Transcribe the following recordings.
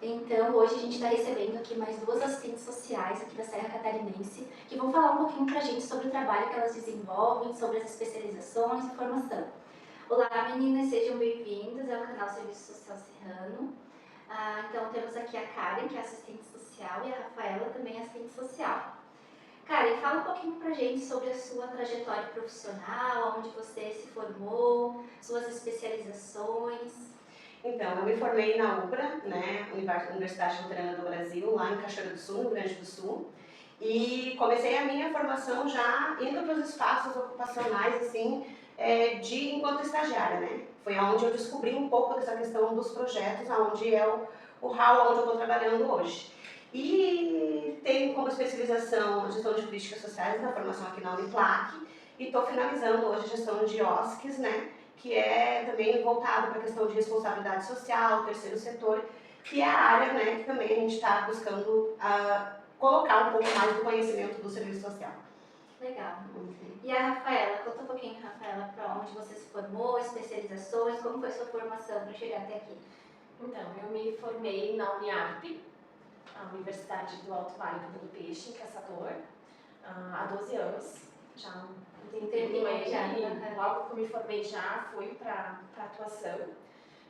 Então, hoje a gente está recebendo aqui mais duas assistentes sociais aqui da Serra Catarinense, que vão falar um pouquinho para a gente sobre o trabalho que elas desenvolvem, sobre as especializações e formação. Olá, meninas, sejam bem-vindas ao canal Serviço Social Serrano. Então, temos aqui a Karen, que é assistente social, e a Rafaela, também assistente social. Karen, fala um pouquinho para a gente sobre a sua trajetória profissional, onde você se formou, suas especializações. Então, eu me formei na UBRA, né, Universidade Luterana do Brasil, lá em Cachoeira do Sul, no Rio Grande do Sul, e comecei a minha formação já indo para os espaços ocupacionais, assim, enquanto estagiária, né. Foi onde eu descobri um pouco dessa questão dos projetos, onde é o hall onde eu estou trabalhando hoje. E tenho como especialização a gestão de políticas sociais na formação aqui na Uniplac, e estou finalizando hoje a gestão de OSCs, né, que é também voltado para a questão de responsabilidade social, terceiro setor, que é a área, né, que também a gente está buscando colocar um pouco mais do conhecimento do serviço social. Legal. E a Rafaela, conta um pouquinho, Rafaela, para onde você se formou, especializações, como foi sua formação para chegar até aqui? Então, eu me formei na Uniarp, a Universidade do Alto Vale do Peixe, em Caçador, há 12 anos. Já tem tempinho aí, logo que eu me formei já fui para atuação.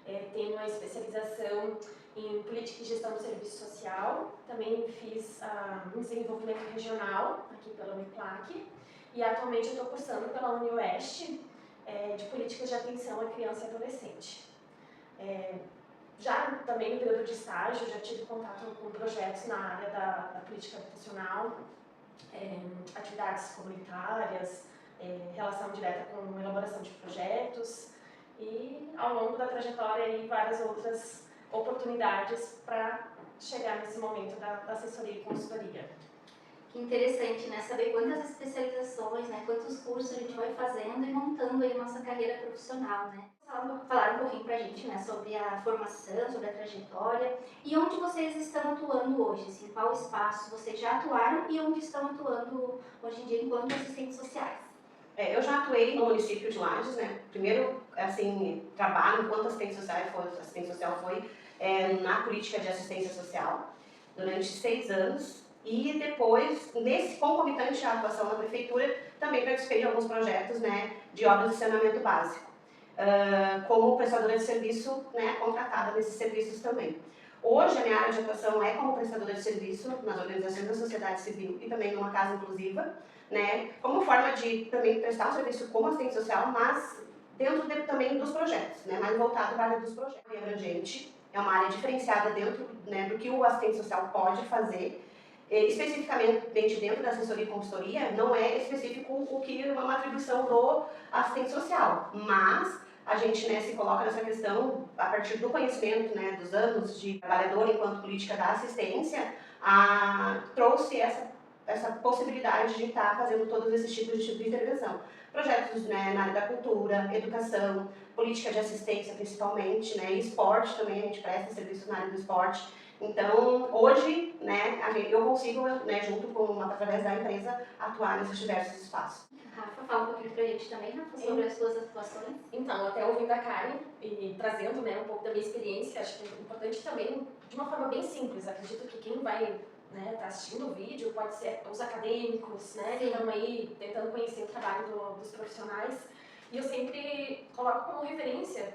Tenho uma especialização em política e gestão do serviço social, também fiz um desenvolvimento regional aqui pela Uniplac e atualmente eu estou cursando pela UniOeste de políticas de atenção à criança e adolescente. Já também no período de estágio, já tive contato com projetos na área da política habitacional, atividades comunitárias, relação direta com elaboração de projetos e ao longo da trajetória aí várias outras oportunidades para chegar nesse momento da assessoria e consultoria. Que interessante, né? Saber quantas especializações, né? Quantos cursos a gente vai fazendo e montando aí a nossa carreira profissional, né? Falar um pouquinho pra gente, né? Sobre a formação, sobre a trajetória e onde vocês estão atuando hoje, assim, qual espaço vocês já atuaram e onde estão atuando hoje em dia enquanto assistentes sociais. Eu já atuei no município de Lages, né? Primeiro, assim, trabalho enquanto assistente social foi na política de assistência social durante 6 anos. E depois, nesse concomitante à atuação na prefeitura, também participei de alguns projetos, né, de obras de saneamento básico, como prestadora de serviço, né, contratada nesses serviços também. Hoje, a minha área de atuação é como prestadora de serviço nas organizações da sociedade civil e também numa casa inclusiva, né, como forma de também prestar um serviço como assistente social, mas dentro também dos projetos, né, mais voltado para a área dos projetos. É abrangente, é uma área diferenciada dentro, né, do que o assistente social pode fazer. Especificamente dentro da assessoria e consultoria, não é específico o que é uma atribuição do assistente social, mas a gente, né, se coloca nessa questão a partir do conhecimento, né, dos anos de trabalhador enquanto política da assistência, trouxe essa possibilidade de estar fazendo todos esses tipos de intervenção. Projetos, né, na área da cultura, educação, política de assistência principalmente, né, e esporte também, a gente presta serviço na área do esporte. Então, hoje, né, eu consigo, né, através da empresa, atuar nesses diversos espaços. Rafa, fala um pouquinho pra gente também, Rafa, sobre as suas atuações. Então, até ouvindo a Karen e trazendo, né, um pouco da minha experiência, acho que é importante também, de uma forma bem simples, acredito que quem vai tá assistindo o vídeo pode ser os acadêmicos, né, que estão aí tentando conhecer o trabalho dos profissionais, e eu sempre coloco como referência,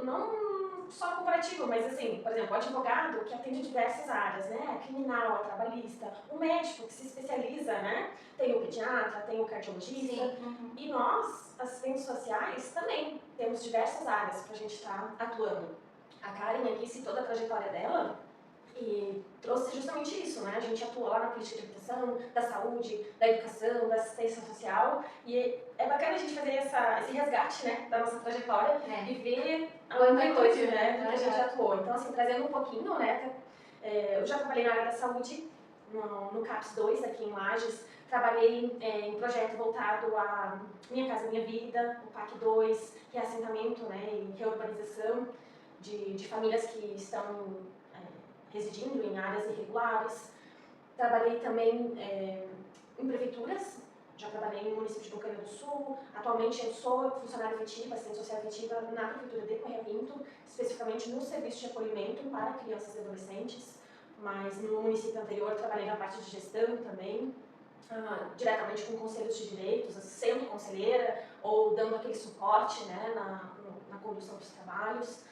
não só comparativo, mas assim, por exemplo, o advogado que atende diversas áreas, né, a criminal, a trabalhista, o médico que se especializa, né, tem o pediatra, tem o cardiologista, e nós, assistentes sociais, também temos diversas áreas para a gente estar atuando. A Karen aqui citou da trajetória dela, e trouxe justamente isso, né? A gente atua lá na política de habitação, da saúde, da educação, da assistência social, e é bacana a gente fazer esse resgate, né, da nossa trajetória e ver a amplitude, né, que a gente atuou. Então, assim, trazendo um pouquinho, né, eu já trabalhei na área da saúde, no CAPS 2, aqui em Lages, trabalhei em projeto voltado a Minha Casa Minha Vida, o PAC 2, reassentamento, né, e reurbanização de famílias que estão residindo em áreas irregulares. Trabalhei também em prefeituras já trabalhei no município de Bocaina do Sul, atualmente eu sou funcionária efetiva, assistente social efetiva na Prefeitura de Correia Pinto, especificamente no serviço de acolhimento para crianças e adolescentes, mas no município anterior trabalhei na parte de gestão também, diretamente com conselhos de direitos, sendo conselheira ou dando aquele suporte, né, na condução dos trabalhos.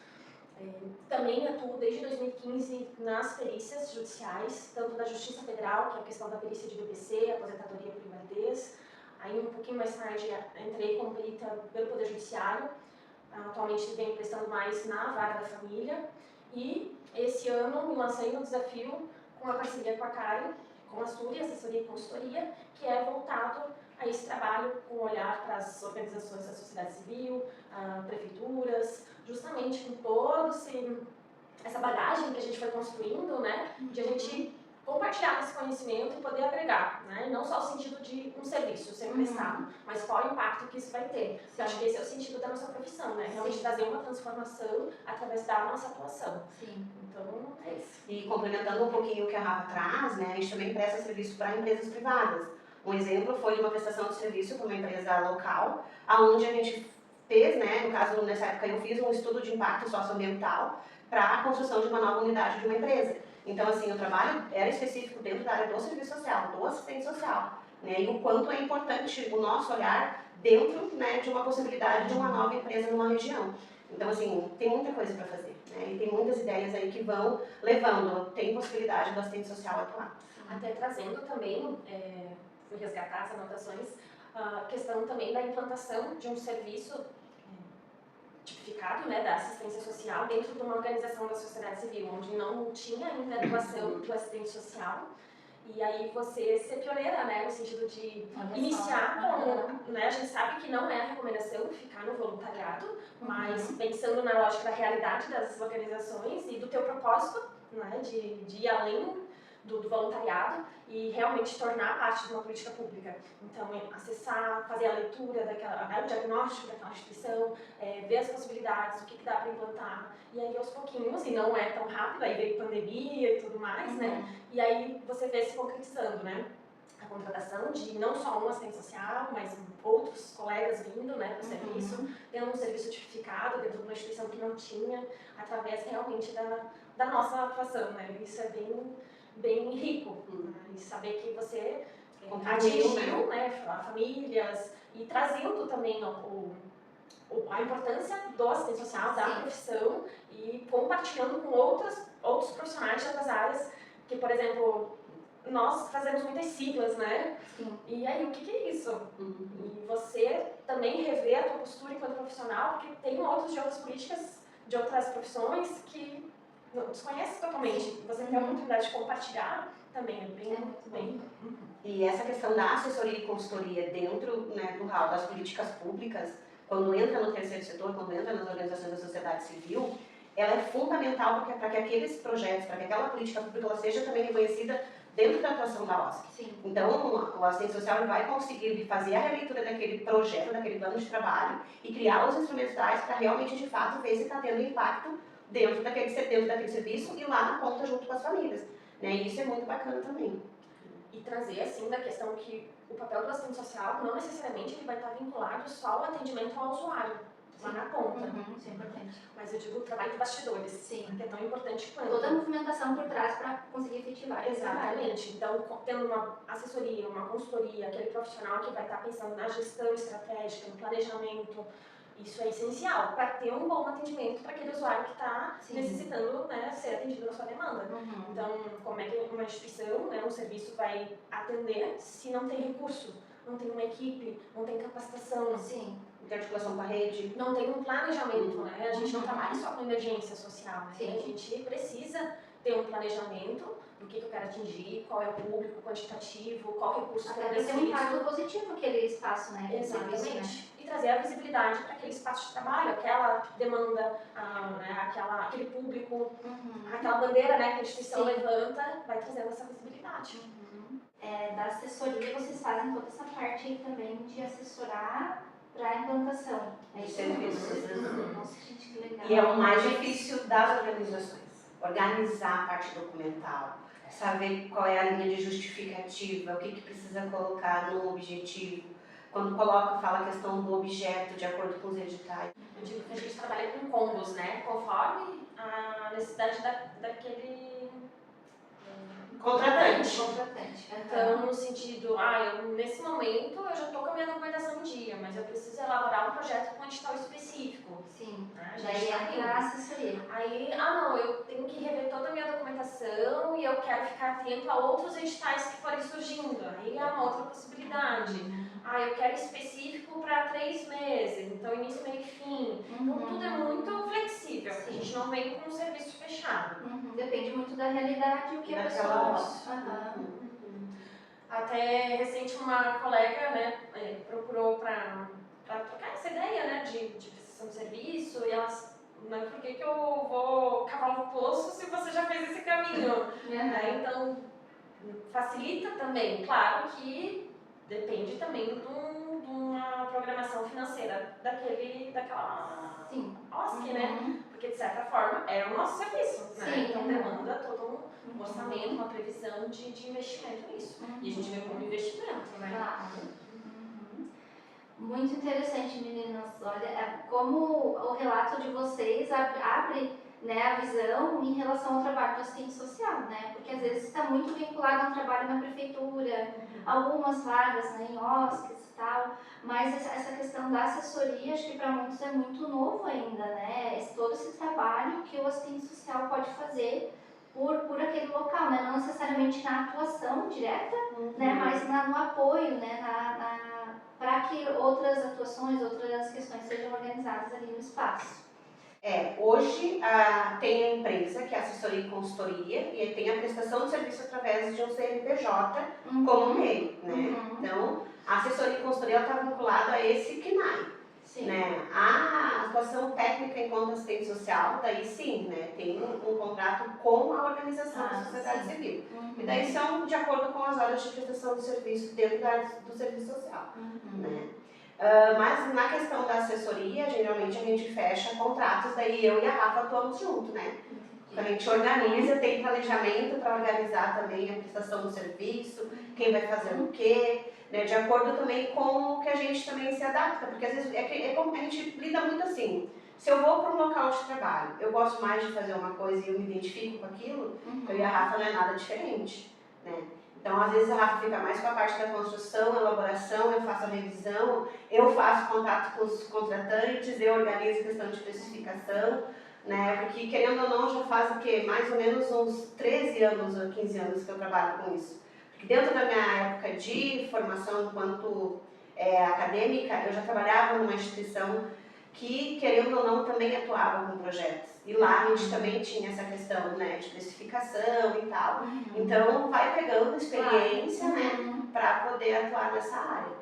Também atuo desde 2015 nas perícias judiciais, tanto da Justiça Federal, que é a questão da perícia de BPC, aposentadoria por invalidez. Aí, um pouquinho mais tarde, entrei como perita pelo Poder Judiciário. Atualmente, venho prestando mais na vara da família. E, esse ano, me lancei no desafio com a parceria com a Karen, com a Astúria, assessoria e consultoria, que é voltado a esse trabalho com olhar para as organizações da sociedade civil, prefeituras, justamente com toda essa bagagem que a gente foi construindo, né, de a gente compartilhar esse conhecimento e poder agregar, né, e não só o sentido de um serviço ser prestado, mas qual o impacto que isso vai ter. Eu acho que esse é o sentido da nossa profissão, né, realmente trazer uma transformação através da nossa atuação. Sim. Então, é isso. E complementando um pouquinho o que a Rafa traz, né, a gente também presta serviço para empresas privadas. Um exemplo foi de uma prestação de serviço para uma empresa local, onde a gente fez, né, no caso, nessa época eu fiz um estudo de impacto socioambiental para a construção de uma nova unidade de uma empresa. Então, assim, o trabalho era específico dentro da área do serviço social, do assistente social, né, e o quanto é importante o nosso olhar dentro, né, de uma possibilidade de uma nova empresa numa região. Então, assim, tem muita coisa para fazer, né, e tem muitas ideias aí que vão levando, tem possibilidade do assistente social atuar. Até trazendo também, fui resgatar as anotações, a questão também da implantação de um serviço tipificado, né, da assistência social dentro de uma organização da sociedade civil, onde não tinha ainda a atuação do assistente social. E aí você ser pioneira, né, no sentido de iniciar com, né, a gente sabe que não é a recomendação ficar no voluntariado, mas pensando na lógica da realidade das organizações e do teu propósito, né, de ir além do voluntariado e realmente tornar parte de uma política pública. Então, acessar, fazer a leitura, o diagnóstico daquela instituição, ver as possibilidades, o que dá para implantar. E aí, aos pouquinhos, e não é tão rápido, aí veio pandemia e tudo mais, né? E aí você vê se concretizando, né? A contratação de não só um assistente social, mas outros colegas vindo, né, para o serviço, tendo um serviço tipificado dentro de uma instituição que não tinha, através realmente da nossa atuação, né? Isso é bem rico, né? E saber que você atingiu, né, famílias e trazendo também a importância do assistente social, da profissão e compartilhando com outros profissionais de outras áreas, que, por exemplo, nós fazemos muitas siglas, né? Sim. E aí, o que é isso? E você também rever a tua postura enquanto profissional, porque tem outras políticas de outras profissões que desconhece totalmente. Você tem a oportunidade de compartilhar também, bem. E essa questão da assessoria e consultoria dentro, né, do hall das políticas públicas, quando entra no terceiro setor, quando entra nas organizações da sociedade civil, ela é fundamental para que aqueles projetos, para que aquela política pública ela seja também reconhecida dentro da atuação da OSC. Sim. Então, o assistente social ele vai conseguir fazer a releitura daquele projeto, daquele plano de trabalho e criar os instrumentais para realmente, de fato, ver se está tendo impacto dentro daquele serviço e lá na ponta junto com as famílias. Né? E isso é muito bacana também. E trazer, assim, da questão que o papel do assistente social não necessariamente ele vai estar vinculado só ao atendimento ao usuário, lá na ponta. Isso é importante. Mas eu digo o trabalho de bastidores, que é tão importante quanto. Toda a movimentação por trás para conseguir efetivar. Exatamente. Então, tendo uma assessoria, uma consultoria, aquele profissional que vai estar pensando na gestão estratégica, no planejamento, isso é essencial para ter um bom atendimento para aquele usuário que está necessitando, né, ser atendido na sua demanda. Então, como é que uma instituição, né, um serviço vai atender se não tem recurso, não tem uma equipe, não tem capacitação, não tem articulação com a rede, não tem um planejamento, né? A gente não trabalha só com emergência social, né? A gente precisa ter um planejamento do que eu quero atingir, qual é o público quantitativo, qual recurso que eu preciso. Tem um impacto positivo aquele espaço, né? Exatamente. Serviço, né? E trazer a visibilidade para aquele espaço de trabalho, aquela demanda, né, aquele público, aquela bandeira, né, que a instituição levanta, vai trazendo essa visibilidade. Da assessoria, vocês fazem toda essa parte aí também de assessorar para a implantação. É isso mesmo. Nossa, gente, que legal. E é o mais difícil das organizações. Organizar a parte documental, saber qual é a linha de justificativa, o que precisa colocar no objetivo. Quando fala a questão do objeto de acordo com os editais. Eu digo que a gente trabalha com combos, né? Conforme a necessidade daquele contratante. Então, no sentido, nesse momento eu já estou com a minha documentação em dia, mas eu preciso elaborar um projeto com um edital específico. Sim, né? daí entra a assessoria. Aí, eu tenho que rever toda a minha documentação e eu quero ficar atento a outros editais que forem surgindo. Aí é uma outra possibilidade. Eu quero específico para 3 meses, então início, meio e fim. Então tudo é muito flexível, a gente não vem com um serviço fechado. Depende muito da realidade e o que a pessoa gosta. Até recente uma colega, né, procurou para trocar essa ideia, né, de prestação de serviço, e elas, por que eu vou cavar um poço se você já fez esse caminho? Então, facilita também, claro que depende também de uma programação financeira daquela OSC, né? Porque, de certa forma, é o nosso serviço, né? Então, demanda todo um orçamento, uma previsão de investimento nisso. E a gente vê como investimento, né? Claro. Muito interessante, meninas. Olha, como o relato de vocês abre, né, a visão em relação ao trabalho do assistente social, né? Porque às vezes está muito vinculado ao trabalho na prefeitura, algumas vagas, né, em OSCs e tal, mas essa questão da assessoria, acho que para muitos é muito novo ainda, né? Todo esse trabalho que o assistente social pode fazer por aquele local, né? Não necessariamente na atuação direta, né? Mas no apoio, né? Para que outras atuações, outras questões sejam organizadas ali no espaço. Hoje tem a empresa que é assessoria e consultoria e tem a prestação de serviço através de um CNPJ como meio, né? Então, a assessoria e consultoria está vinculada a esse CNAE. Né? A atuação técnica enquanto assistente social, daí sim, né? Tem um contrato com a organização da sociedade civil. E daí são de acordo com as horas de prestação de serviço dentro do serviço social. Né? Mas na questão da assessoria, geralmente a gente fecha contratos, daí eu e a Rafa atuamos junto, né? A gente organiza, tem planejamento para organizar também a prestação do serviço, quem vai fazer o quê, né? De acordo também com o que a gente também se adapta, porque às vezes a gente lida muito assim. Se eu vou para um local de trabalho, eu gosto mais de fazer uma coisa e eu me identifico com aquilo, eu e a Rafa não é nada diferente, né? Então, às vezes a Rafa fica mais com a parte da construção, elaboração, eu faço a revisão, eu faço contato com os contratantes, eu organizo a questão de especificação, né? Porque, querendo ou não, já faz o quê? Mais ou menos uns 13 anos ou 15 anos que eu trabalho com isso. Porque dentro da minha época de formação enquanto acadêmica, eu já trabalhava numa instituição que, querendo ou não, também atuava com projetos. E lá a gente também tinha essa questão, né, de especificação e tal. Então, vai pegando experiência, né, para poder atuar nessa área.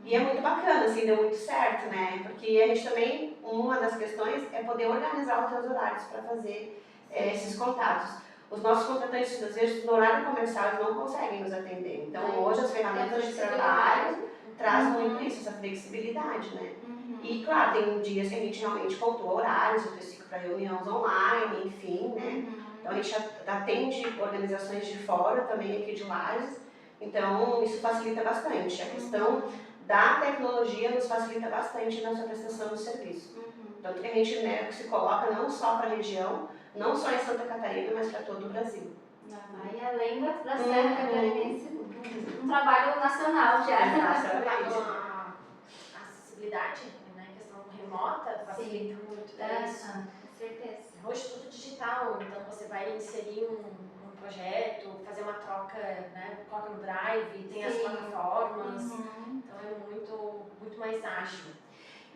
E é muito bacana, assim, deu muito certo, né, porque a gente também, uma das questões é poder organizar os seus horários para fazer esses contatos. Os nossos contratantes, às vezes, no horário comercial, eles não conseguem nos atender. Então, hoje as ferramentas de trabalho trazem muito isso, essa flexibilidade, né. E, claro, tem dias que a gente realmente pontua horários específicos para reuniões online, enfim, né? Então, a gente atende organizações de fora também, aqui de Lages. Então, isso facilita bastante. A questão da tecnologia nos facilita bastante na sua prestação do serviço. Tanto que a gente, né, se coloca não só para a região, não só em Santa Catarina, mas para todo o Brasil. E além da Serra Catarinense, um trabalho nacional já. A acessibilidade, né, questão remota, facilita muito isso. Com certeza. Hoje tudo digital, então você vai inserir um projeto, fazer uma troca, né, coloca no Drive, tem as plataformas, então é muito mais ágil.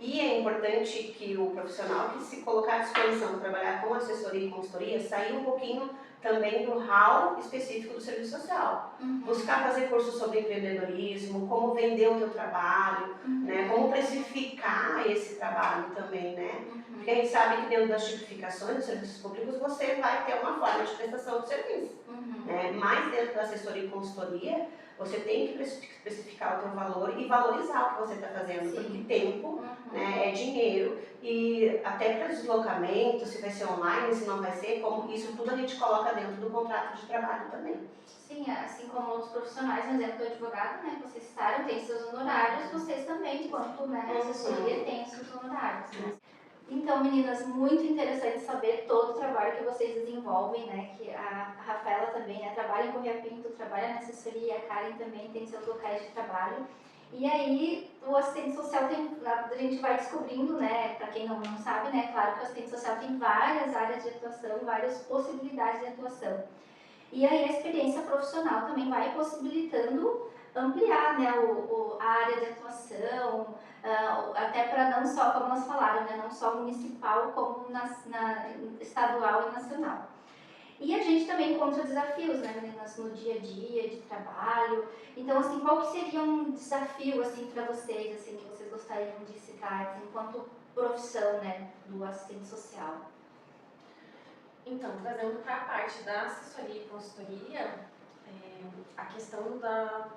E é importante que o profissional que se colocar à disposição para trabalhar com assessoria e consultoria sair um pouquinho também do hall específico do serviço social. Buscar fazer cursos sobre empreendedorismo, como vender o teu trabalho, né, como precificar esse trabalho também, né? Porque a gente sabe que dentro das tipificações dos serviços públicos você vai ter uma forma de prestação de serviço. Né? né? Mas dentro da assessoria e consultoria, você tem que especificar o teu valor e valorizar o que você está fazendo, porque tempo, né, é dinheiro, e até para deslocamento, se vai ser online, se não vai ser, como isso tudo a gente coloca dentro do contrato de trabalho também. Sim, assim como outros profissionais, no exemplo do advogado, né, vocês citaram, tem seus honorários, vocês também, enquanto assessoria, tem os seus honorários. Né? Então, meninas, muito interessante saber todo o trabalho que vocês desenvolvem, né? Que a Rafaela também, né, trabalha em Correia Pinto, trabalha na assessoria, a Karen também tem seus locais de trabalho. E aí, o assistente social a gente vai descobrindo, né? Para quem não sabe, né? Claro que o assistente social tem várias áreas de atuação, várias possibilidades de atuação. E aí, a experiência profissional também vai possibilitando ampliar, né, a área de atuação, até para não só, como nós falaram, né, não só municipal, como na estadual e nacional. E a gente também encontra desafios, né, meninas, no dia a dia de trabalho. Então, assim, qual que seria um desafio, assim, para vocês, assim, que vocês gostariam de citar, assim, enquanto profissão, né, do assistente social? Então, trazendo para a parte da assessoria e consultoria, a questão da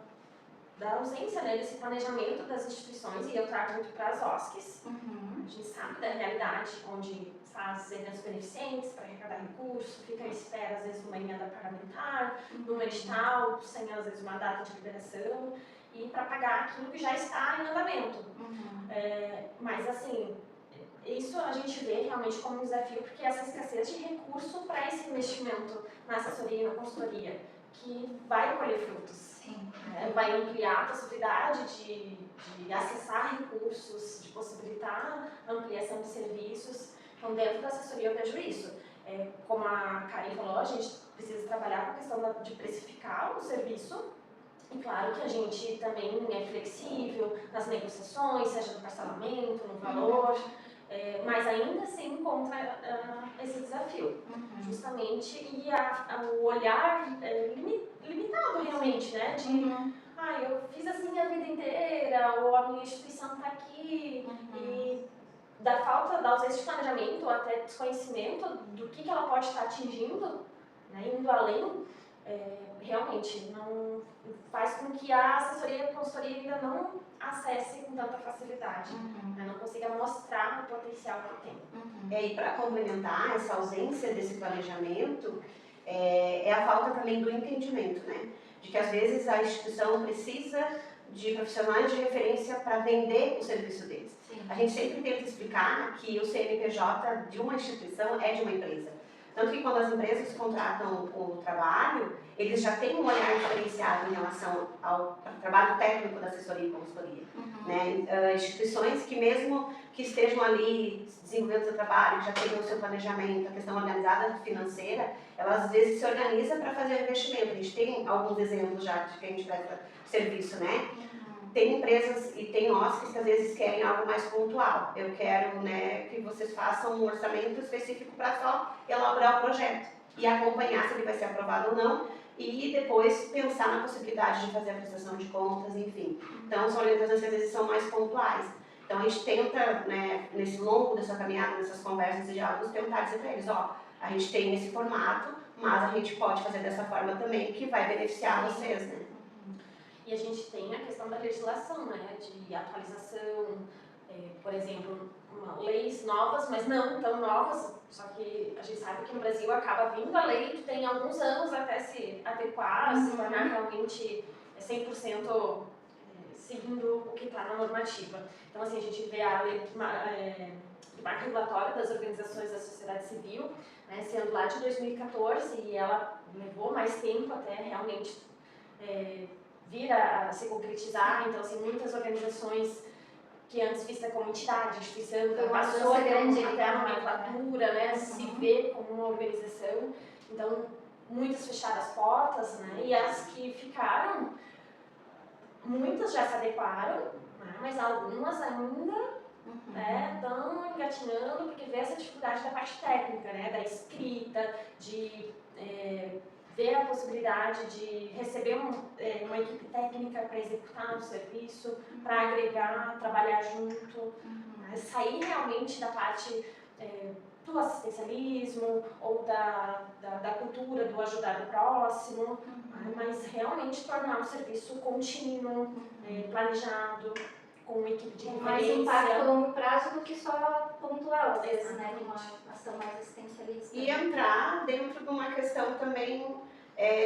ausência, né, desse planejamento das instituições, e eu trago muito para as OSCs. A gente sabe da realidade onde faz eventos beneficentes para arrecadar recursos, fica à espera, às vezes, de uma emenda parlamentar, de um edital, sem, às vezes, uma data de liberação, e para pagar aquilo que já está em andamento. Mas, assim, isso a gente vê realmente como um desafio, porque essa escassez de recurso para esse investimento na assessoria e na consultoria, que vai colher frutos. Vai ampliar a possibilidade de acessar recursos, de possibilitar a ampliação de serviços. Então, dentro da assessoria eu vejo isso. Como a Karen falou, a gente precisa trabalhar com a questão de precificar o serviço. E claro que a gente também é flexível nas negociações, seja no parcelamento, no valor, mas ainda assim encontra esse desafio. Justamente, e o olhar limitado realmente, né? Eu fiz assim a vida inteira, ou a minha instituição está aqui, e da ausência de planejamento, ou até desconhecimento do que ela pode estar atingindo, né, indo além, realmente não faz com que a assessoria e a consultoria ainda não acesse com tanta facilidade, né, não consiga mostrar o potencial que tem. E para complementar essa ausência desse planejamento, é a falta também do entendimento, né? De que às vezes a instituição precisa de profissionais de referência para vender o serviço deles. A gente sempre tenta explicar que o CNPJ de uma instituição é de uma empresa. Tanto que quando as empresas contratam o trabalho, eles já têm um olhar diferenciado em relação ao trabalho técnico da assessoria e consultoria. Né? Instituições que mesmo que estejam ali desenvolvendo seu trabalho, já tenham o seu planejamento, a questão organizada financeira, elas às vezes se organizam para fazer investimento. A gente tem alguns exemplos já de que a gente presta serviço, né? Tem empresas e tem OSCs que às vezes querem algo mais pontual. Eu quero, né, que vocês façam um orçamento específico para só elaborar o projeto e acompanhar se ele vai ser aprovado ou não, e depois pensar na possibilidade de fazer a prestação de contas, enfim. Então, são orientações que às vezes são mais pontuais. Então, a gente tenta, né, nesse longo dessa caminhada, nessas conversas e diálogos, tentar dizer para eles, a gente tem esse formato, mas a gente pode fazer dessa forma também, que vai beneficiar vocês, né? E a gente tem a questão da legislação, né, de atualização, por exemplo, leis novas, mas não tão novas, só que a gente sabe que no Brasil acaba vindo a lei que tem alguns anos até se adequar, se tornar realmente 100% seguindo o que está na normativa. Então, assim, a gente vê a lei do marco regulatório das organizações da sociedade civil, né, sendo lá de 2014, e ela levou mais tempo até realmente vir a se concretizar. Então, assim, muitas organizações que antes vista como entidade, instituição, passou até a nomenclatura, né, se vê como uma organização. Então, muitas fecharam as portas, né, e as que ficaram, muitas já se adequaram, né, mas algumas ainda estão engatinhando, porque vê essa dificuldade da parte técnica, né, da escrita, de ver a possibilidade de receber uma equipe técnica para executar o serviço, para agregar, trabalhar junto, sair realmente da parte do assistencialismo ou da cultura do ajudar o próximo, mas realmente tornar um serviço contínuo, planejado, com uma equipe de com mais referência. impacto a longo prazo do que só pontual, às vezes, né, com uma ação mais assistencialista. E entrar dentro de uma questão também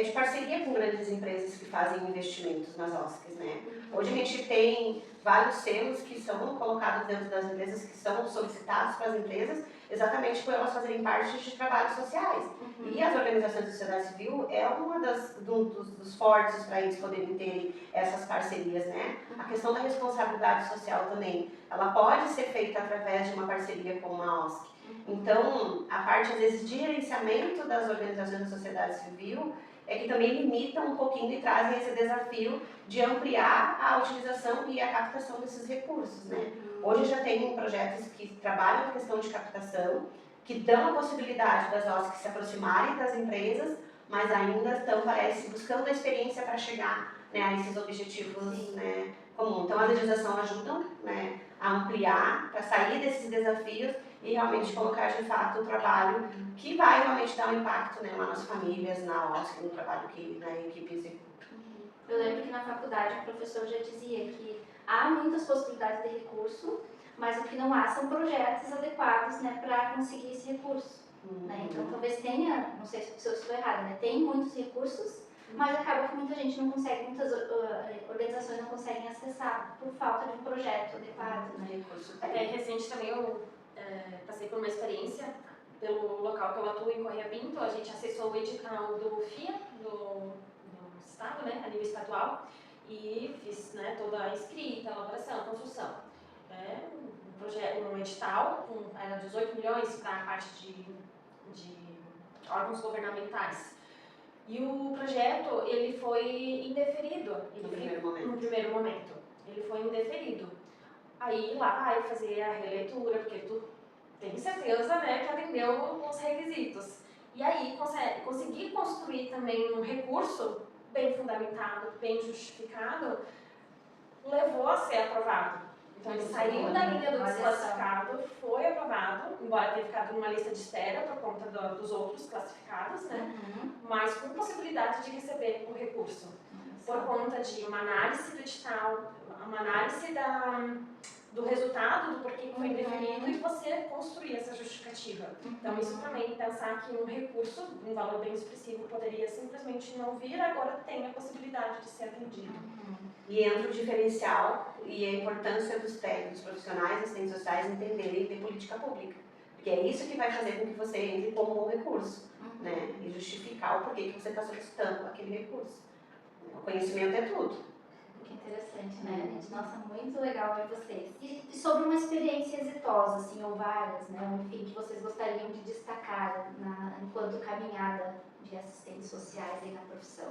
de parceria com grandes empresas que fazem investimentos nas OSCs, né? Hoje a gente tem vários selos que são colocados dentro das empresas, que são solicitados para as empresas, exatamente por elas fazerem parte de trabalhos sociais. E as organizações da sociedade civil é uma dos fortes para eles poderem ter essas parcerias, né? A questão da responsabilidade social também, ela pode ser feita através de uma parceria com uma OSC. Então, a parte, às vezes, de gerenciamento das organizações da sociedade civil é que também limitam um pouquinho e trazem esse desafio de ampliar a utilização e a captação desses recursos, né? Hoje já tem projetos que trabalham a questão de captação, que dão a possibilidade das OSCs se aproximarem das empresas, mas ainda estão, parece, buscando a experiência para chegar, né, a esses objetivos, né, comuns. Então, a legislação ajuda, né, a ampliar, para sair desses desafios e realmente colocar de fato o trabalho que vai realmente dar um impacto, né, lá nas famílias, na OSC, no trabalho que na equipe executa. Eu lembro que na faculdade o professor já dizia que há muitas possibilidades de recurso, mas o que não há são projetos adequados, né, para conseguir esse recurso. Né? Então talvez tenha, não sei se eu estou errada, né, tem muitos recursos, mas acaba que muita gente não consegue, muitas organizações não conseguem acessar por falta de um projeto adequado. Né? Recente também eu passei por uma experiência pelo local que eu atuo em Correia Pinto, a gente acessou o edital do FIA, do estado, né, a nível estadual, e fiz, né, toda a escrita, elaboração, construção. Um edital, era 18 milhões para a parte de órgãos governamentais. E o projeto, ele foi indeferido. No primeiro momento. Ele foi indeferido. Aí lá vai fazer a releitura, porque tu tem certeza, né, que atendeu os requisitos. E aí conseguir construir também um recurso bem fundamentado, bem justificado, levou a ser aprovado. Então ele saiu da linha do desclassificado, foi aprovado, embora tenha ficado numa lista de espera por conta dos outros classificados, né? Mas com possibilidade de receber o recurso. Por conta de uma análise do edital, uma análise do resultado, do porquê foi indeferido, e você construir essa justificativa. Então isso também, pensar que um recurso, um valor bem expressivo, poderia simplesmente não vir, agora tem a possibilidade de ser atendido. E entra o diferencial e a importância dos técnicos profissionais, assistentes sociais, entenderem de política pública. Porque é isso que vai fazer com que você entre com um bom recurso, né? E justificar o porquê que você está solicitando aquele recurso. O conhecimento é tudo. Que interessante, né, gente? Nossa, muito legal ver vocês. E sobre uma experiência exitosa, assim, ou várias, né? Ou, enfim, que vocês gostariam de destacar enquanto caminhada de assistentes sociais aí na profissão?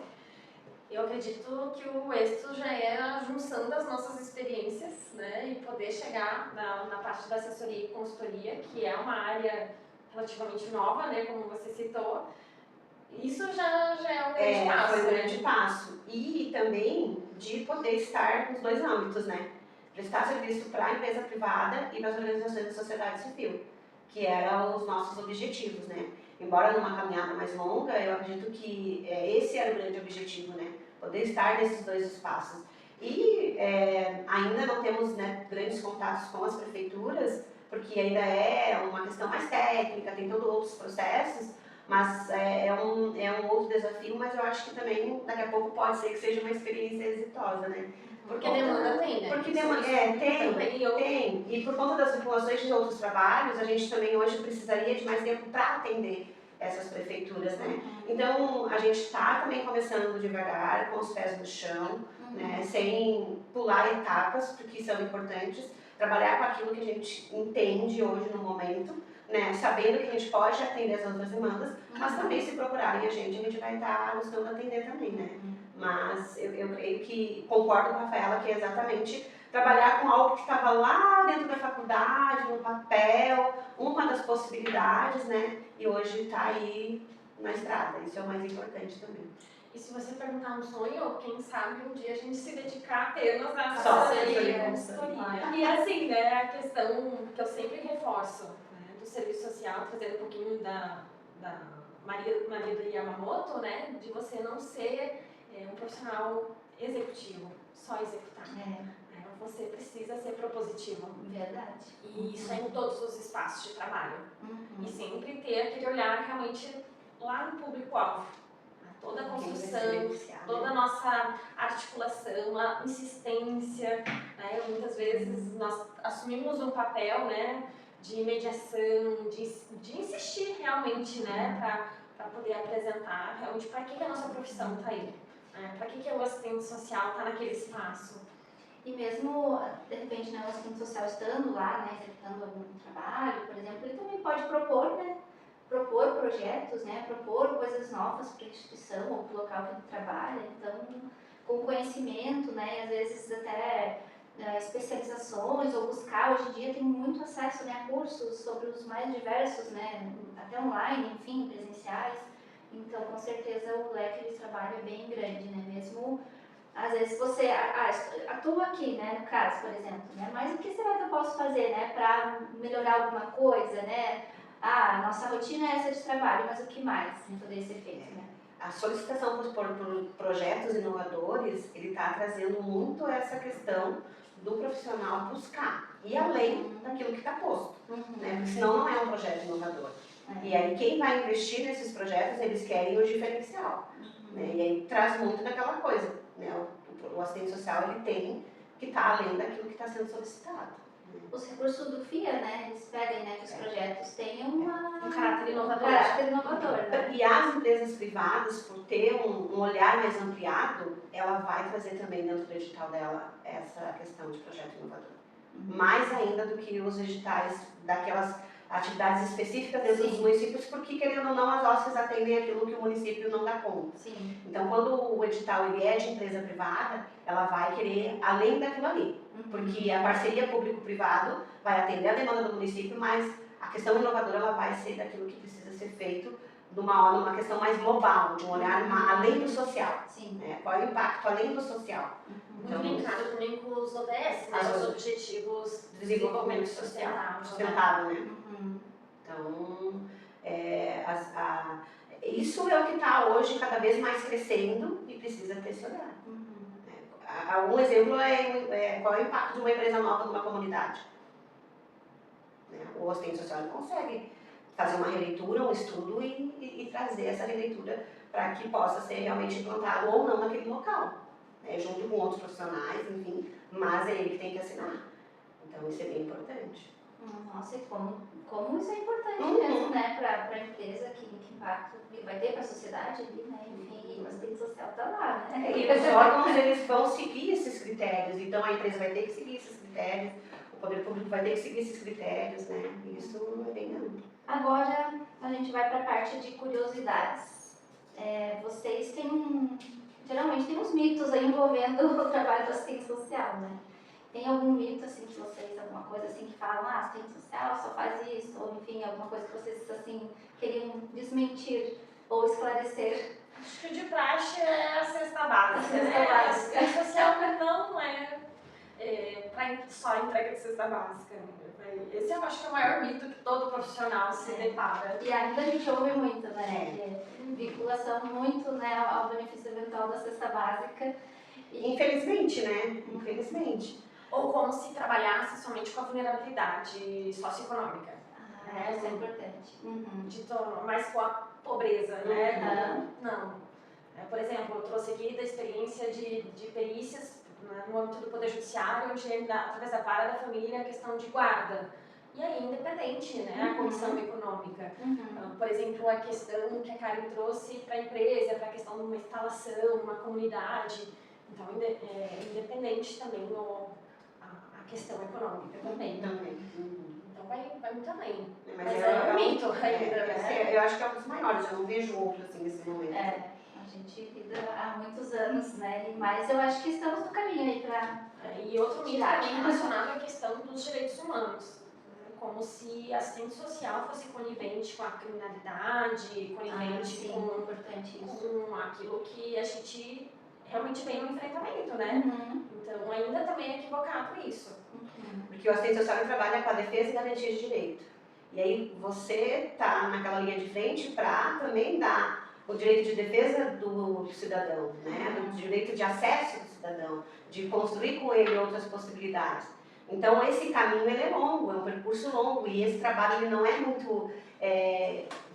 Eu acredito que o êxito já é a junção das nossas experiências, né, e poder chegar na parte da assessoria e consultoria, que é uma área relativamente nova, né, como você citou. Isso já é um grande passo. Foi um grande passo. E também de poder estar nos dois âmbitos, né? Prestar serviço para a empresa privada e para as organizações da sociedade civil, que eram os nossos objetivos, né? Embora numa caminhada mais longa, eu acredito que esse era o grande objetivo, né? Poder estar nesses dois espaços. E ainda não temos, né, grandes contatos com as prefeituras, porque ainda é uma questão mais técnica, tem todos outros processos, mas é um outro desafio, mas eu acho que também daqui a pouco pode ser que seja uma experiência exitosa, né? Porque demanda tem, né? Porque demanda, tem. E por conta das vinculações de outros trabalhos, a gente também hoje precisaria de mais tempo para atender essas prefeituras, né? Então, a gente está também começando devagar, com os pés no chão, né? Sem pular etapas, porque são importantes, trabalhar com aquilo que a gente entende hoje no momento, né? Sabendo que a gente pode atender as outras demandas, mas também se procurarem a gente vai estar buscando atender também, né? Mas eu creio que, concordo com a Rafaela, que é exatamente trabalhar com algo que estava lá dentro da faculdade, no papel, uma das possibilidades, né? E hoje está aí na estrada, isso é o mais importante também. E se você perguntar um sonho, quem sabe um dia a gente se dedicar apenas à Só assessoria e consultoria. E assim, né, a questão que eu sempre reforço, né, do serviço social, trazendo um pouquinho da Maria Yamamoto, né? De você não ser um profissional executivo, só executar. Você precisa ser propositivo. Verdade. E isso é em todos os espaços de trabalho. E sempre ter aquele olhar realmente lá no público-alvo. Toda a construção, toda a nossa articulação, a insistência, né? Muitas vezes nós assumimos um papel, né, de mediação, de insistir realmente, né, para poder apresentar realmente para que a nossa profissão está aí, né? Para que o assistente social está naquele espaço. E mesmo, de repente, né, o assistente social estando lá, né, executando algum trabalho, por exemplo, ele também pode propor, né, propor projetos, né, propor coisas novas para a instituição ou para o local que ele trabalha. Então, com conhecimento, né, e às vezes até especializações, ou buscar, hoje em dia tem muito acesso, né, a cursos sobre os mais diversos, né, até online, enfim, presenciais. Então, com certeza, o leque de trabalho é bem grande, né, mesmo às vezes você atua aqui, né, no caso, por exemplo, né, mas o que será que eu posso fazer, né, para melhorar alguma coisa, né? Nossa rotina é essa de trabalho, mas o que mais poderia ser feito, né? A solicitação por projetos inovadores, ele está trazendo muito essa questão do profissional buscar, e além daquilo que está posto, né? Porque senão não é um projeto inovador. E aí quem vai investir nesses projetos, eles querem o diferencial, né? E aí traz muito daquela coisa, né? O assistente social, ele tem que estar além daquilo que está sendo solicitado. Os recursos do FIA, né, eles pedem, né, que os projetos tenham um caráter inovador. Né? E as empresas privadas, por ter um olhar mais ampliado, ela vai trazer também dentro do edital dela essa questão de projeto inovador. Mais ainda do que os editais daquelas atividades específicas dentro dos municípios, porque, querendo ou não, as OSCs atendem aquilo que o município não dá conta. Sim. Então, quando o edital ele é de empresa privada, ela vai querer além daquilo ali, porque a parceria público-privado vai atender a demanda do município, mas a questão inovadora ela vai ser daquilo que precisa ser feito numa questão mais global, de um olhar além do social. Sim. Né? Qual é o impacto além do social? Então, linkado também com os ODS, né? Os Objetivos de Desenvolvimento Sustentável, né? Então, isso é o que está hoje cada vez mais crescendo e precisa ter esse olhar. Um exemplo qual é o impacto de uma empresa nova numa comunidade. O assistente social consegue fazer uma releitura, um estudo e trazer essa releitura para que possa ser realmente implantado ou não naquele local, né? Junto com outros profissionais, enfim, mas é ele que tem que assinar. Então isso é bem importante. Nossa, e como isso é importante mesmo, né, para a empresa, que impacto vai ter para a sociedade ali, né, enfim, o assistente social está lá, né. E os órgãos, eles vão seguir esses critérios, então a empresa vai ter que seguir esses critérios, o poder público vai ter que seguir esses critérios, né, e isso é bem amplo. Agora a gente vai para a parte de curiosidades. Vocês têm geralmente tem uns mitos aí envolvendo o trabalho do assistente social, né? Tem algum mito, assim, que vocês, alguma coisa assim que falam, assistente social só faz isso, ou enfim, alguma coisa que vocês, assim, queriam desmentir ou esclarecer? Acho que o de praxe é a cesta básica. A cesta básica. Assistente social não é só entrega de cesta básica. Esse eu acho que é o maior mito que todo profissional se depara. E ainda a gente ouve muito, né? Vinculação muito, né, ao benefício eventual da cesta básica. Infelizmente, né? Infelizmente. Ou como se trabalhasse somente com a vulnerabilidade socioeconômica. Isso é importante. Mas com a pobreza, né? Não. Por exemplo, eu trouxe aqui da experiência de perícias no âmbito do Poder Judiciário, onde, através da vara da família, a questão de guarda. E aí, independente, né, a condição econômica. Por exemplo, a questão que a Karen trouxe para a empresa, para a questão de uma instalação, uma comunidade. Então, independente também a questão econômica também. Então, vai muito além. Mas é um mito ainda, né? Eu acho que é um dos maiores, eu não vejo outro assim nesse momento. A gente lida há muitos anos, né? Mas eu acho que estamos no caminho aí para... E outro mito também relacionado à questão dos direitos humanos. Como se a assistente social fosse conivente com a criminalidade, conivente com aquilo que a gente realmente vem no enfrentamento, né? Então, ainda também é equivocado isso. Porque o assistente social trabalha com a defesa e garantia de direito. E aí você está naquela linha de frente para também dar o direito de defesa do cidadão, né? O direito de acesso do cidadão, de construir com ele outras possibilidades. Então esse caminho ele é longo, é um percurso longo e esse trabalho ele não é muito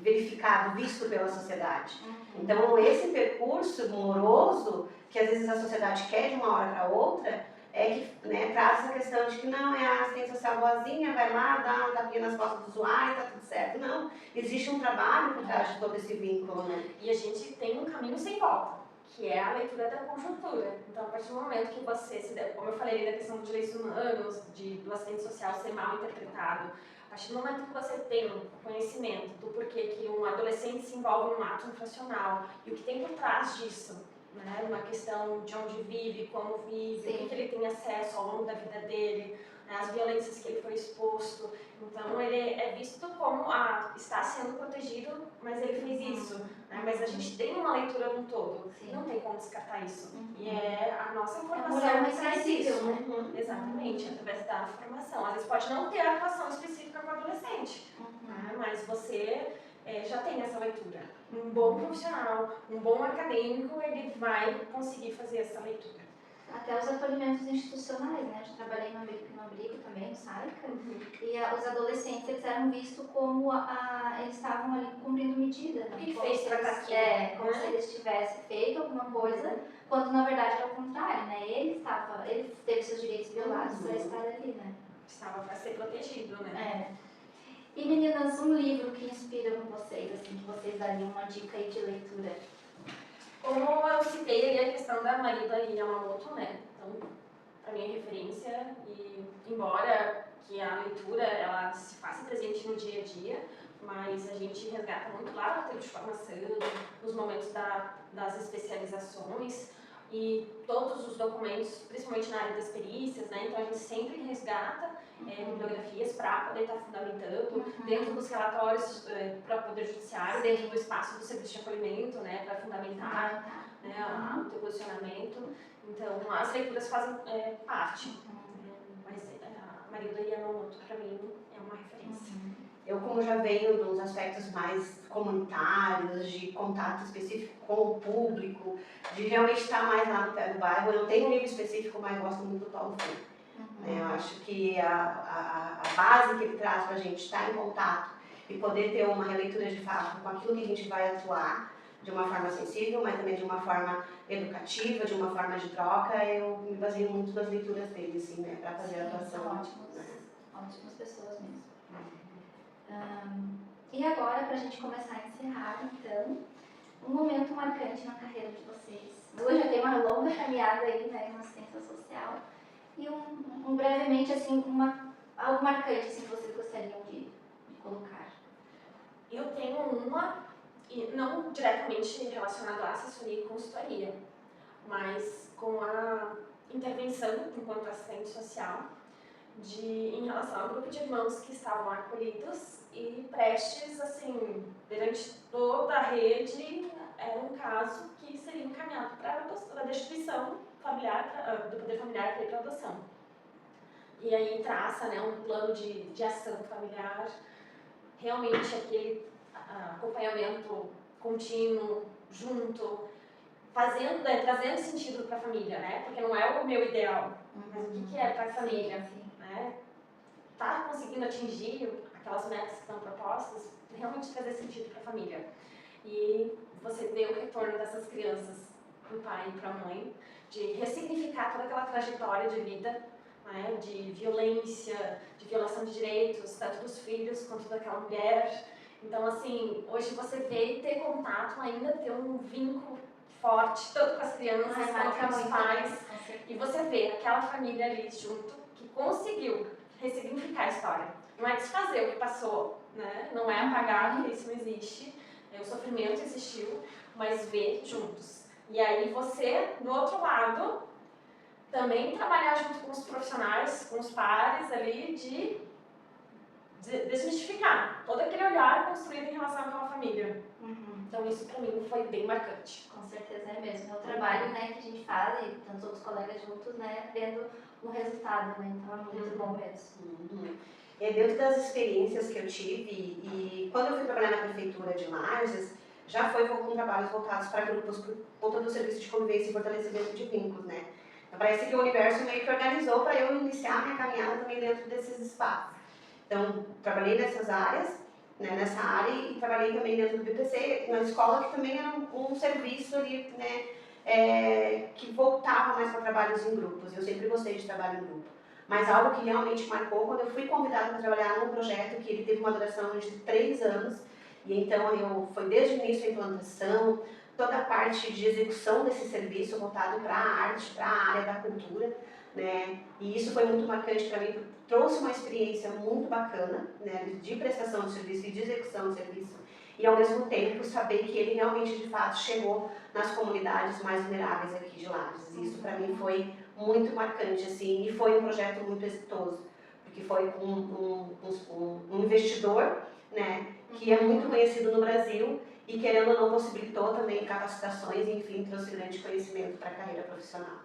verificado, visto pela sociedade. Então esse percurso moroso que às vezes a sociedade quer de uma hora para outra é que, né, traz essa questão de que não é a assistente social boazinha, vai lá, dá uma tapinha nas costas do usuário, tá tudo certo. Não, existe um trabalho por trás de todo esse vínculo, né? E a gente tem um caminho sem volta, que é a leitura da conjuntura. Então, a partir do momento que você, como eu falei da questão dos direitos humanos, do assistente social ser mal interpretado, a partir do momento que você tem conhecimento do porquê que um adolescente se envolve num ato infracional e o que tem por trás disso, né, uma questão de onde vive, como vive, o que ele tem acesso ao longo da vida dele, né, as violências que ele foi exposto. Então, ele é visto como está sendo protegido, mas ele fez isso. Né? Mas a gente tem uma leitura de um todo, não tem como descartar isso. E é a nossa formação que traz isso. Né? Exatamente, através da formação. Às vezes pode não ter atuação específica com o adolescente, né? Mas você já tem essa leitura. Um bom profissional, um bom acadêmico, ele vai conseguir fazer essa leitura. Até os acolhimentos institucionais, né? Eu trabalhei no abrigo também, no SAICA, e os adolescentes eles eram vistos como eles estavam ali cumprindo medida, né? O que fez para estar aqui? Como se eles tivessem feito alguma coisa, quando na verdade era o contrário, né? Ele teve seus direitos violados para estar ali, né? Estava para ser protegido, né? E meninas, um livro que inspira vocês, assim, que vocês dariam uma dica aí de leitura? Como eu citei ali a questão da Marida Yamamoto, né? Então, a minha referência, e embora que a leitura ela se faça presente no dia a dia, mas a gente resgata muito lá no tempo de formação, nos momentos das especializações e todos os documentos, principalmente na área das perícias, né? Então a gente sempre resgata bibliografias para poder estar fundamentando dentro dos relatórios para o Poder Judiciário, dentro do espaço do serviço de acolhimento, né? Para fundamentar o teu posicionamento. Então as leituras fazem parte, mas a Marida Yamamoto para mim é uma referência. Eu, como já venho dos aspectos mais comunitários, de contato específico com o público, de realmente estar mais lá no pé do bairro, eu não tenho um livro específico, mas gosto muito do Paulo Freire. Eu acho que a base que ele traz para a gente estar em contato e poder ter uma releitura de fato com aquilo que a gente vai atuar de uma forma sensível, mas também de uma forma educativa, de uma forma de troca, eu me baseio muito nas leituras dele, assim, né, para fazer a atuação. Ótimas pessoas mesmo. E agora, para a gente começar a encerrar, então, um momento marcante na carreira de vocês. Hoje já tem uma longa caminhada aí, né, na assistência social. E brevemente, assim, algo marcante assim, que vocês gostariam de colocar. Eu tenho uma, e não diretamente relacionada à assessoria e consultoria, mas com a intervenção enquanto assistente social em relação ao grupo de irmãos que estavam acolhidos e prestes, assim, durante toda a rede, era um caso que seria encaminhado para a destituição familiar, do poder familiar para ir para a adoção. E aí traça, né, um plano de ação familiar, realmente aquele acompanhamento contínuo, junto, trazendo sentido para a família, né? Porque não é o meu ideal, mas o que é para a família, né? Tá conseguindo atingir aquelas metas que estão propostas, realmente trazer sentido para a família. E você vê o retorno dessas crianças para o pai e para a mãe, de ressignificar toda aquela trajetória de vida, né, de violência, de violação de direitos, tanto dos filhos quanto daquela mulher. Então, assim, hoje você vê e ter contato, ainda ter um vínculo forte, tanto com as crianças quanto com os pais. E você vê aquela família ali junto, que conseguiu ressignificar a história. Não é desfazer o que passou, né? Não é apagar que isso não existe, o sofrimento existiu, mas ver juntos. E aí você, do outro lado, também trabalhar junto com os profissionais, com os pares ali, de desmistificar todo aquele olhar construído em relação àquela família. Então isso para mim foi bem marcante. Com certeza é mesmo. É o trabalho, né, que a gente faz e tantos outros colegas juntos, né, vendo um resultado, né? Então é muito bom mesmo. dentro das experiências que eu tive, e quando eu fui trabalhar na Prefeitura de Lages, já foi com trabalhos voltados para grupos por conta do serviço de convivência e fortalecimento de vínculos, né? Então, parece que o universo meio que organizou para eu iniciar minha caminhada também dentro desses espaços. Então, trabalhei nessas áreas, né, nessa área, e trabalhei também dentro do BPC, na escola, que também era um serviço ali, né, que voltava mais para trabalhos em grupos. Eu sempre gostei de trabalho em grupo. Mas algo que realmente marcou, quando eu fui convidada para trabalhar num projeto que ele teve uma duração de 3 anos, e então foi desde o início a implantação, toda a parte de execução desse serviço voltado para a arte, para a área da cultura, né? E isso foi muito marcante para mim, trouxe uma experiência muito bacana, né, de prestação de serviço e de execução de serviço, e ao mesmo tempo saber que ele realmente de fato chegou nas comunidades mais vulneráveis aqui de Lages. Isso para mim foi muito marcante, assim, e foi um projeto muito exitoso, porque foi com um investidor, né, que é muito conhecido no Brasil e, querendo ou não, possibilitou também capacitações, enfim, trouxe grande conhecimento para a carreira profissional.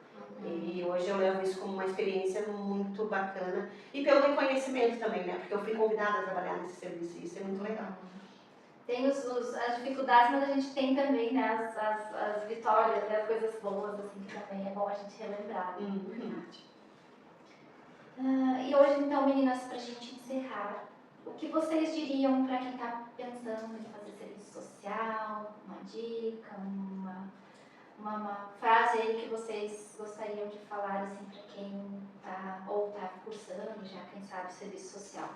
E hoje eu levo isso como uma experiência muito bacana, e pelo reconhecimento também, né, porque eu fui convidada a trabalhar nesse serviço, e isso é muito legal. Tem as dificuldades, mas a gente tem também, né, as vitórias, né, as coisas boas, assim, que também é bom a gente relembrar. E hoje, então, meninas, pra gente encerrar, o que vocês diriam para quem está pensando em fazer serviço social, uma dica, uma frase aí que vocês gostariam de falar, assim, para quem está cursando já, quem sabe, serviço social?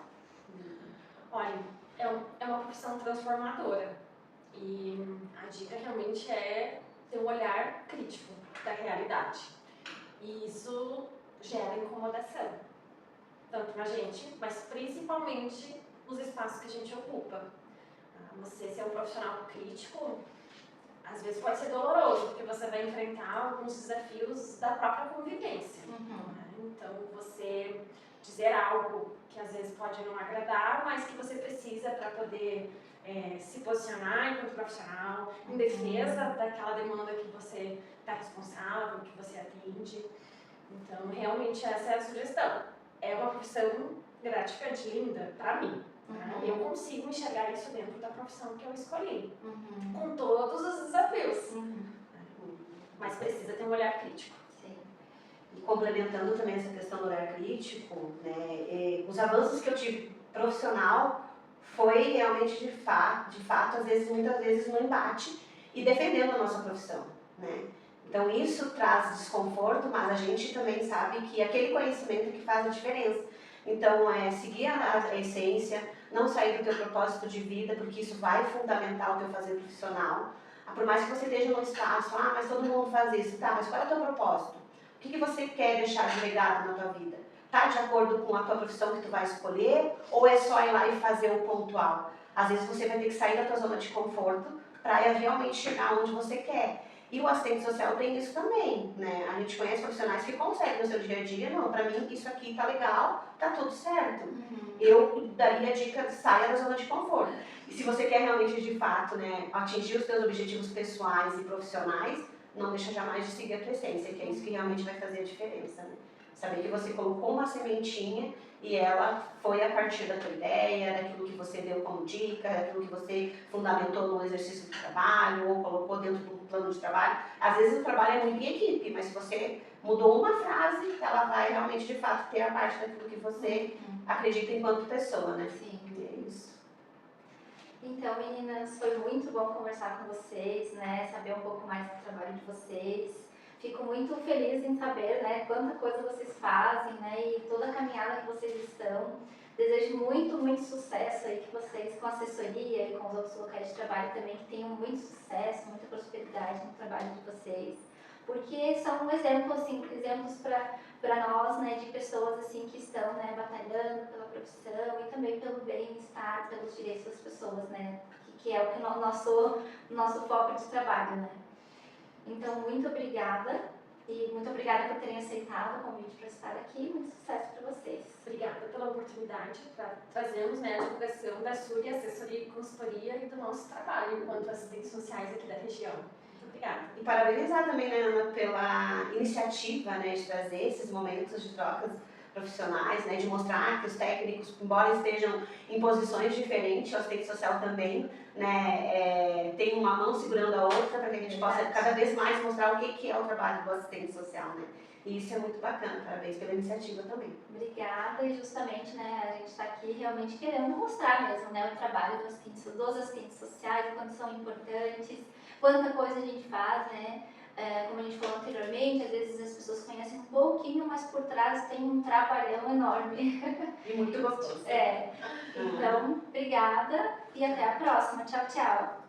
Olha, é uma profissão transformadora, e a dica realmente é ter um olhar crítico da realidade, e isso gera incomodação, tanto na gente, mas principalmente nos espaços que a gente ocupa. Você ser um profissional crítico, às vezes pode ser doloroso, porque você vai enfrentar alguns desafios da própria convivência. Então, você dizer algo que às vezes pode não agradar, mas que você precisa para poder se posicionar enquanto profissional, em defesa daquela demanda que você está responsável, que você atende. Então, realmente, essa é a sugestão. É uma profissão gratificante, linda, para mim. Eu consigo enxergar isso dentro da profissão que eu escolhi, com todos os desafios. Mas precisa ter um olhar crítico. Sim. E complementando também essa questão do olhar crítico, né, os avanços que eu tive profissional foi realmente de fato, muitas vezes no embate e defendendo a nossa profissão, né? Então isso traz desconforto, mas a gente também sabe que aquele conhecimento que faz a diferença. Então seguir a essência, não sair do teu propósito de vida, porque isso vai fundamentar o teu fazer profissional. Por mais que você esteja num espaço, mas todo mundo faz isso, tá, mas qual é o teu propósito? O que você quer deixar de legado na tua vida? Tá de acordo com a tua profissão que tu vai escolher, ou é só ir lá e fazer o pontual? Às vezes você vai ter que sair da tua zona de conforto para realmente chegar onde você quer. E o assistente social tem isso também, né? A gente conhece profissionais que conseguem no seu dia a dia, não, para mim isso aqui tá legal, tá tudo certo. Eu daria a dica de saia da zona de conforto. E se você quer realmente, de fato, né, atingir os seus objetivos pessoais e profissionais, não deixa jamais de seguir a tua essência, que é isso que realmente vai fazer a diferença, né? Saber que você colocou uma sementinha e ela foi a partir da tua ideia, daquilo que você deu como dica, daquilo que você fundamentou no exercício do trabalho ou colocou dentro do plano de trabalho. Às vezes o trabalho é muito em equipe, mas se você mudou uma frase, ela vai realmente, de fato, ter a parte daquilo que você acredita enquanto pessoa, né? Sim. E é isso. Então, meninas, foi muito bom conversar com vocês, né? Saber um pouco mais do trabalho de vocês. Fico muito feliz em saber, né, quanta coisa vocês fazem, né, e toda a caminhada que vocês estão. Desejo muito, muito sucesso aí, que vocês, com a assessoria e com os outros locais de trabalho também, que tenham muito sucesso, muita prosperidade no trabalho de vocês. Porque são um exemplo, assim, exemplos para nós, né, de pessoas, assim, que estão, né, batalhando pela profissão e também pelo bem-estar, pelos direitos das pessoas, né, que é o que nosso foco de trabalho, né. Então, muito obrigada, e muito obrigada por terem aceitado o convite para estar aqui. Muito sucesso para vocês. Obrigada pela oportunidade para trazermos, né, a divulgação da SURI, assessoria e consultoria, e do nosso trabalho enquanto assistentes sociais aqui da região. Muito obrigada. E parabenizar também, né, Ana, pela iniciativa, né, de trazer esses momentos de trocas profissionais, né, de mostrar que os técnicos, embora estejam em posições diferentes, o assistente social também, né, tem uma mão segurando a outra para que a gente possa cada vez mais mostrar o que é o trabalho do assistente social, né. E isso é muito bacana, parabéns pela iniciativa também. Obrigada, e justamente, né, a gente está aqui realmente querendo mostrar mesmo, né, o trabalho dos assistentes sociais, o quanto são importantes, quanta coisa a gente faz, né, como a gente falou anteriormente, às vezes as pessoas conhecem um pouquinho, mas por trás tem um trabalhão enorme. E muito gostoso. Então, obrigada e até a próxima. Tchau, tchau.